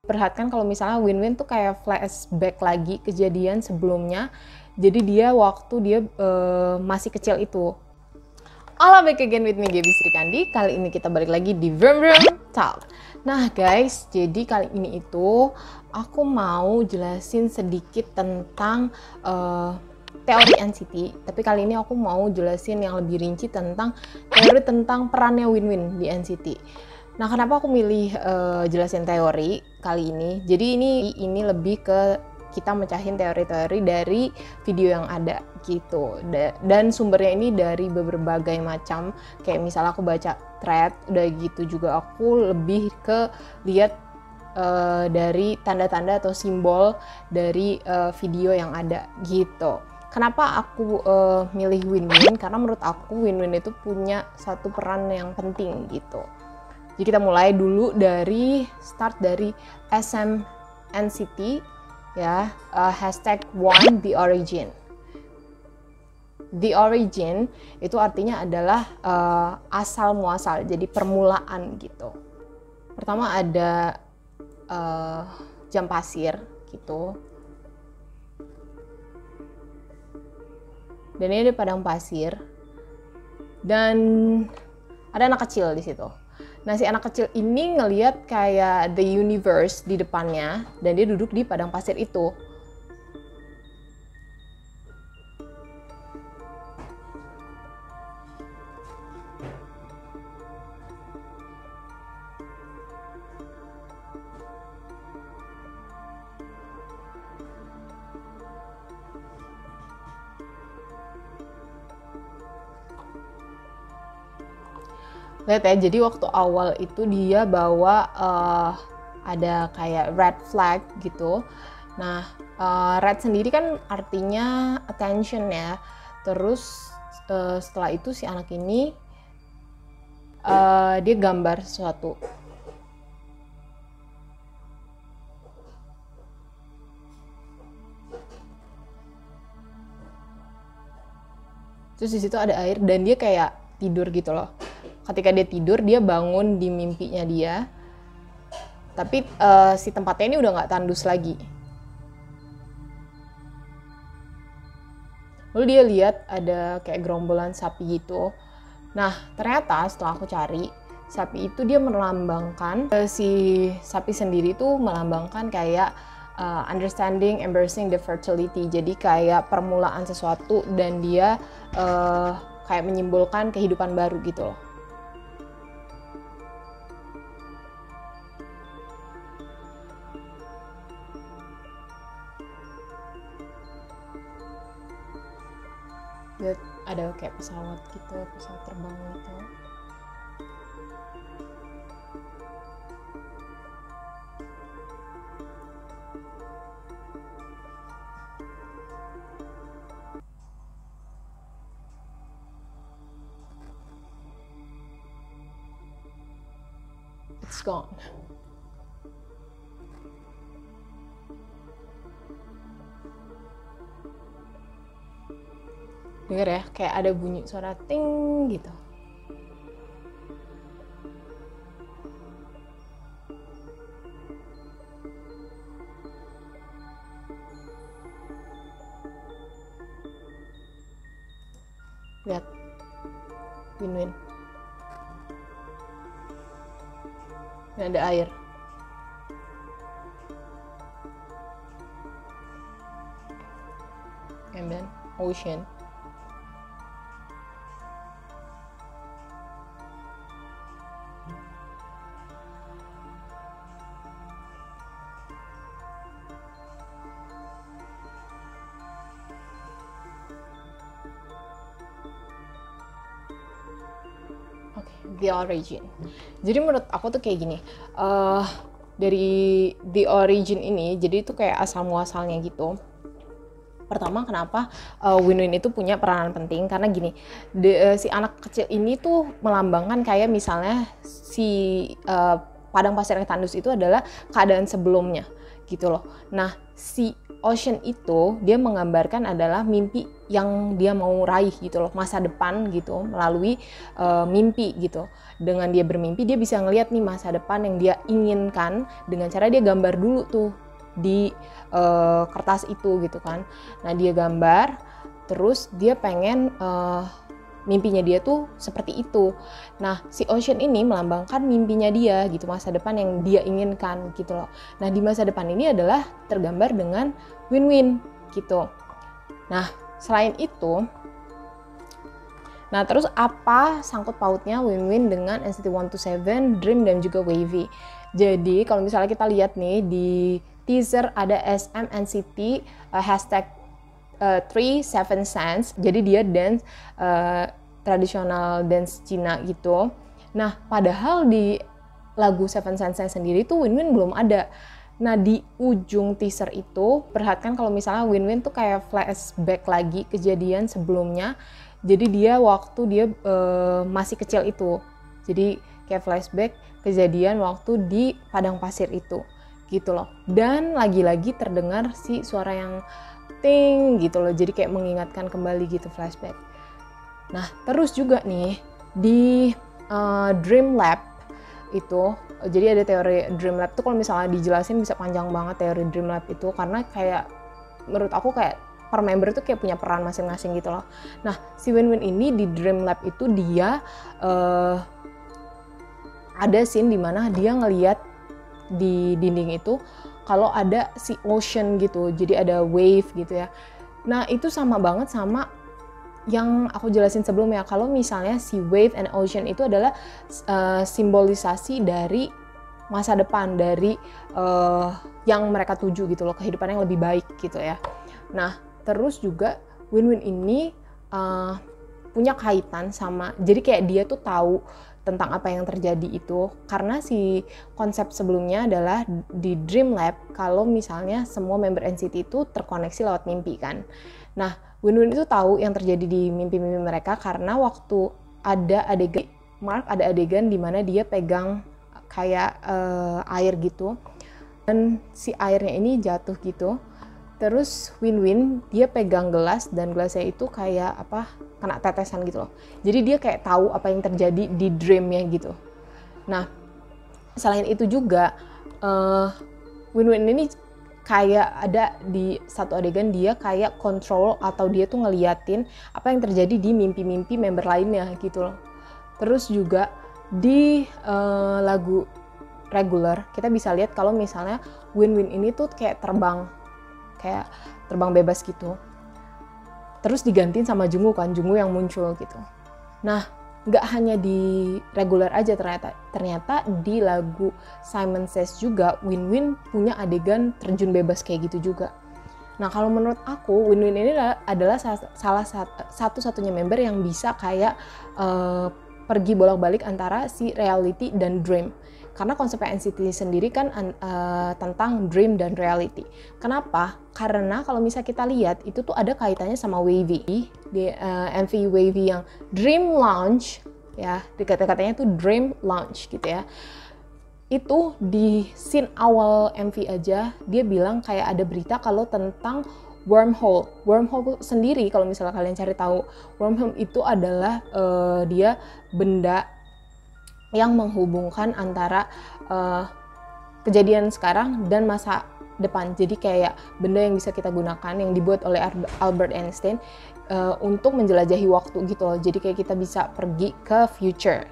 Perhatikan kalau misalnya Win-Win tuh kayak flashback lagi kejadian sebelumnya. Jadi dia waktu dia masih kecil itu. Halo, back again with me, Gaby Sri Kandi. Kali ini kita balik lagi di Vroom Vroom Talk. Nah guys, jadi kali ini itu aku mau jelasin sedikit tentang teori NCT. Tapi kali ini aku mau jelasin yang lebih rinci tentang teori tentang perannya Win-Win di NCT. Nah, kenapa aku milih jelasin teori kali ini? Jadi ini lebih ke kita mecahin teori-teori dari video yang ada gitu. Dan sumbernya ini dari berbagai macam. Kayak misalnya aku baca thread, udah gitu juga aku lebih ke lihat dari tanda-tanda atau simbol dari video yang ada gitu. Kenapa aku milih Win-Win? Karena menurut aku Win-Win itu punya satu peran yang penting gitu. Jadi kita mulai dulu dari start dari SMNCT ya, #1 The Origin. The Origin itu artinya adalah asal muasal, jadi permulaan gitu. Pertama ada jam pasir gitu. Dan ini ada padang pasir. Dan ada anak kecil di situ. Nah, si anak kecil ini ngelihat kayak the universe di depannya dan dia duduk di padang pasir itu. Lihat ya, jadi waktu awal itu dia bawa ada kayak red flag gitu. Nah, red sendiri kan artinya attention ya. Terus setelah itu si anak ini dia gambar sesuatu. Terus di situ ada air dan dia kayak tidur gitu loh. Ketika dia tidur, dia bangun di mimpinya dia. Tapi si tempatnya ini udah nggak tandus lagi. Lalu dia lihat ada kayak gerombolan sapi gitu. Nah, ternyata setelah aku cari, sapi itu dia melambangkan, si sapi sendiri tuh melambangkan kayak understanding, embracing the fertility. Jadi kayak permulaan sesuatu dan dia kayak menyimbolkan kehidupan baru gitu loh. Lihat ada kayak pesawat gitu, pesawat terbang gitu. It's gone. Dengar ya, kayak ada bunyi suara ting gitu. Lihat, Win-Win. Dan ada air. And then ocean. The Origin. Jadi menurut aku tuh kayak gini, dari The Origin ini, jadi itu kayak asal muasalnya gitu. Pertama, kenapa Win-Win itu punya peranan penting? Karena gini, si anak kecil ini tuh melambangkan kayak misalnya si padang pasir yang tandus itu adalah keadaan sebelumnya gitu loh. Nah, si Ocean itu dia menggambarkan adalah mimpi yang dia mau raih gitu loh, masa depan gitu, melalui mimpi gitu. Dengan dia bermimpi dia bisa ngelihat nih masa depan yang dia inginkan dengan cara dia gambar dulu tuh di kertas itu gitu kan. Nah dia gambar, terus dia pengen mimpinya dia tuh seperti itu. Nah, si Ocean ini melambangkan mimpinya dia gitu, masa depan yang dia inginkan gitu loh. Nah, di masa depan ini adalah tergambar dengan win-win gitu. Nah, selain itu, nah terus apa sangkut pautnya win-win dengan NCT 127, Dream dan juga Wavy? Jadi, kalau misalnya kita lihat nih di teaser ada SM NCT hashtag 3-7 Sense, jadi dia dance tradisional dance Cina gitu. Nah padahal di lagu 7 Sense sendiri tuh Win-Win belum ada. Nah di ujung teaser itu perhatikan kalau misalnya Win-Win tuh kayak flashback lagi kejadian sebelumnya. Jadi dia waktu dia masih kecil itu, jadi kayak flashback kejadian waktu di padang pasir itu gitu loh. Dan lagi-lagi terdengar si suara yang ting gitu loh, jadi kayak mengingatkan kembali gitu, flashback. Nah terus juga nih di Dream Lab itu, jadi ada teori Dream Lab tuh kalau misalnya dijelasin bisa panjang banget teori Dream Lab itu, karena kayak menurut aku kayak per member itu kayak punya peran masing-masing gitu loh. Nah si Win-Win ini di Dream Lab itu dia ada scene dimana dia ngeliat di dinding itu kalau ada si ocean gitu, jadi ada wave gitu ya. Nah itu sama banget sama yang aku jelasin sebelumnya, kalau misalnya si wave and ocean itu adalah simbolisasi dari masa depan, dari yang mereka tuju gitu loh, kehidupan yang lebih baik gitu ya. Nah terus juga Win-Win ini punya kaitan sama, jadi kayak dia tuh tahu tentang apa yang terjadi itu, karena si konsep sebelumnya adalah di Dream Lab kalau misalnya semua member NCT itu terkoneksi lewat mimpi kan. Nah Win-Win itu tahu yang terjadi di mimpi-mimpi mereka karena waktu ada adegan Mark, ada adegan dimana dia pegang kayak air gitu dan si airnya ini jatuh gitu. Terus Win-Win dia pegang gelas dan gelasnya itu kayak apa, kena tetesan gitu loh. Jadi dia kayak tahu apa yang terjadi di dreamnya gitu. Nah selain itu juga Win-Win ini kayak ada di satu adegan dia kayak kontrol atau dia tuh ngeliatin apa yang terjadi di mimpi-mimpi member lainnya gitu loh. Terus juga di lagu regular kita bisa lihat kalau misalnya Win-Win ini tuh kayak terbang bebas gitu, terus digantiin sama Jungwoo kan, Jungwoo yang muncul gitu. Nah nggak hanya di regular aja, ternyata di lagu Simon Says juga Win-Win punya adegan terjun bebas kayak gitu juga. Nah kalau menurut aku Win-Win ini adalah salah satu-satunya member yang bisa kayak pergi bolak-balik antara si reality dan dream. Karena konsep NCT sendiri kan tentang dream dan reality. Kenapa? Karena kalau misalnya kita lihat itu tuh ada kaitannya sama Wavy di MV Wavy yang Dream Launch ya, dikata-katanya tuh Dream Launch gitu ya. Itu di scene awal MV aja dia bilang kayak ada berita kalau tentang wormhole. Wormhole sendiri kalau misalnya kalian cari tahu, wormhole itu adalah dia benda yang menghubungkan antara kejadian sekarang dan masa depan. Jadi kayak benda yang bisa kita gunakan yang dibuat oleh Albert Einstein untuk menjelajahi waktu gitu loh. Jadi kayak kita bisa pergi ke future.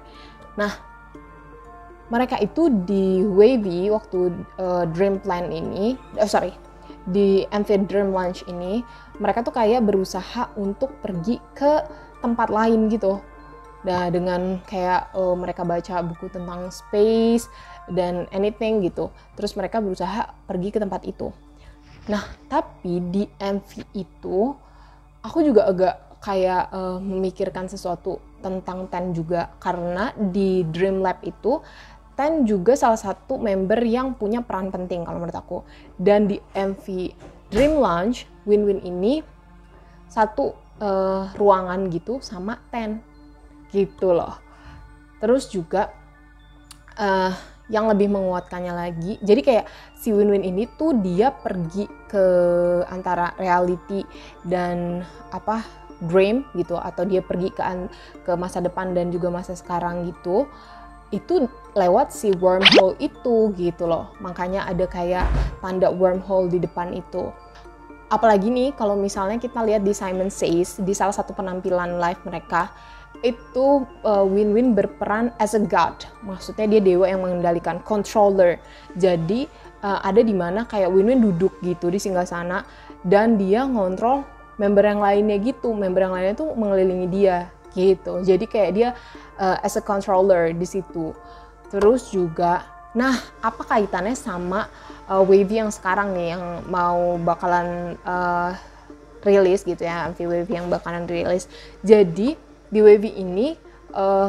Nah mereka itu di Wavy waktu Dream Plan ini, di MV Dream Launch ini, mereka tuh kayak berusaha untuk pergi ke tempat lain gitu. Nah dengan kayak mereka baca buku tentang space dan anything gitu, terus mereka berusaha pergi ke tempat itu. Nah tapi di MV itu aku juga agak kayak memikirkan sesuatu tentang Ten juga, karena di Dream Lab itu Ten juga salah satu member yang punya peran penting kalau menurut aku. Dan di MV Dream Launch Win-Win ini satu ruangan gitu sama Ten gitu loh. Terus juga yang lebih menguatkannya lagi. Jadi kayak si Win-Win ini tuh dia pergi ke antara reality dan dream gitu, atau dia pergi ke masa depan dan juga masa sekarang gitu. Itu lewat si wormhole itu gitu loh. Makanya ada kayak tanda wormhole di depan itu. Apalagi nih kalau misalnya kita lihat di Simon Says, di salah satu penampilan live mereka, itu Win-Win berperan as a god. Maksudnya dia dewa yang mengendalikan, controller. Jadi ada di mana kayak Win-Win duduk gitu di singgasana dan dia ngontrol member yang lainnya gitu. Member yang lainnya tuh mengelilingi dia gitu. Jadi kayak dia as a controller di situ. Terus juga, nah apa kaitannya sama Wavy yang sekarang nih yang mau bakalan rilis gitu ya, MV Wavy yang bakalan rilis. Jadi di Wavy ini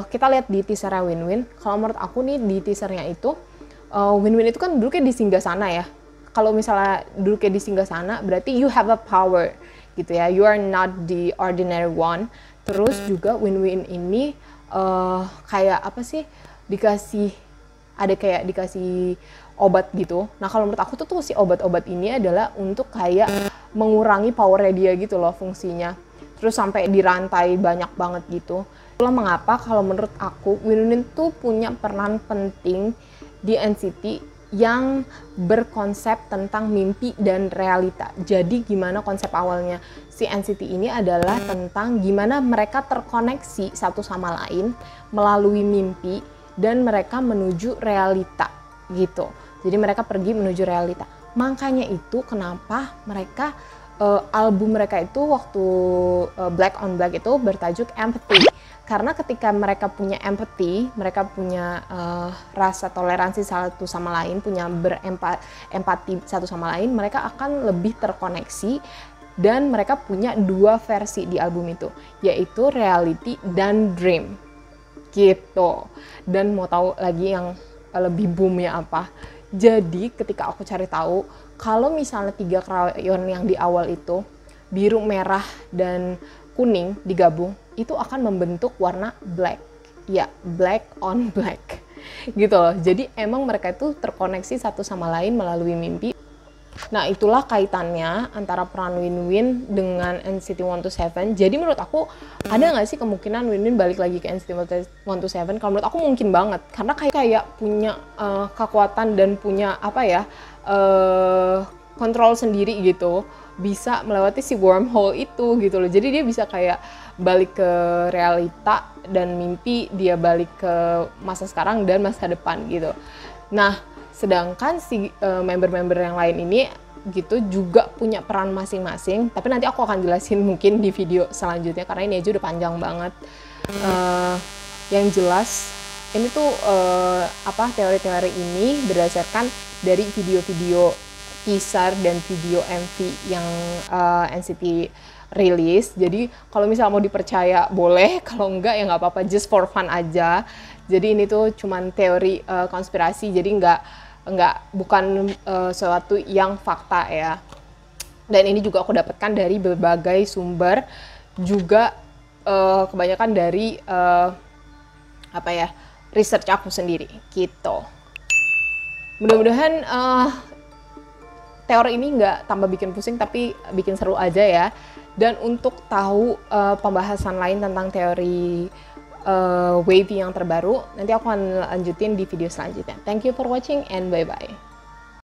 kita lihat di teasernya Win-Win. Kalau menurut aku nih di teasernya itu Win-Win itu kan duduknya di singgasana ya. Kalau misalnya duduknya di singgasana berarti you have a power gitu ya. You are not the ordinary one. Terus juga Win-Win ini kayak apa sih, dikasih obat gitu. Nah kalau menurut aku tuh si obat-obat ini adalah untuk kayak mengurangi powernya dia gitu loh fungsinya. Terus sampai dirantai banyak banget gitu. Itulah mengapa kalau menurut aku Win-Win tuh punya peran penting di NCT yang berkonsep tentang mimpi dan realita. Jadi gimana konsep awalnya si NCT ini adalah tentang gimana mereka terkoneksi satu sama lain melalui mimpi dan mereka menuju realita gitu. Jadi mereka pergi menuju realita. Makanya itu kenapa mereka album mereka itu waktu Black on Black itu bertajuk Empathy. Karena ketika mereka punya empathy, mereka punya rasa toleransi satu sama lain, punya berempati satu sama lain, mereka akan lebih terkoneksi dan mereka punya dua versi di album itu, yaitu reality dan dream. Gitu. Dan mau tahu lagi yang lebih boomnya apa? Jadi ketika aku cari tahu, kalau misalnya 3 krayon yang di awal itu biru, merah, dan kuning digabung, itu akan membentuk warna black. Ya, black on black. Gitu loh. Jadi emang mereka itu terkoneksi satu sama lain melalui mimpi. Nah itulah kaitannya antara peran Win-Win dengan NCT 127. Jadi menurut aku ada nggak sih kemungkinan Win-Win balik lagi ke NCT 127? Kalau menurut aku mungkin banget, karena kayak punya kekuatan dan punya kontrol sendiri gitu, bisa melewati si wormhole itu gitu loh. Jadi dia bisa kayak balik ke realita dan mimpi, dia balik ke masa sekarang dan masa depan gitu. Nah sedangkan si member-member yang lain ini gitu juga punya peran masing-masing, tapi nanti aku akan jelasin mungkin di video selanjutnya karena ini aja udah panjang banget. Yang jelas ini tuh teori-teori ini berdasarkan dari video-video teaser dan video MV yang NCT rilis. Jadi kalau misalnya mau dipercaya boleh, kalau enggak ya nggak apa-apa, just for fun aja. Jadi ini tuh cuman teori konspirasi, jadi bukan sesuatu yang fakta ya. Dan ini juga aku dapatkan dari berbagai sumber, juga kebanyakan dari research aku sendiri gitu. Mudah-mudahan teori ini nggak tambah bikin pusing, tapi bikin seru aja ya. Dan untuk tahu pembahasan lain tentang teori Wavy yang terbaru, nanti aku akan lanjutin di video selanjutnya. Thank you for watching and bye-bye.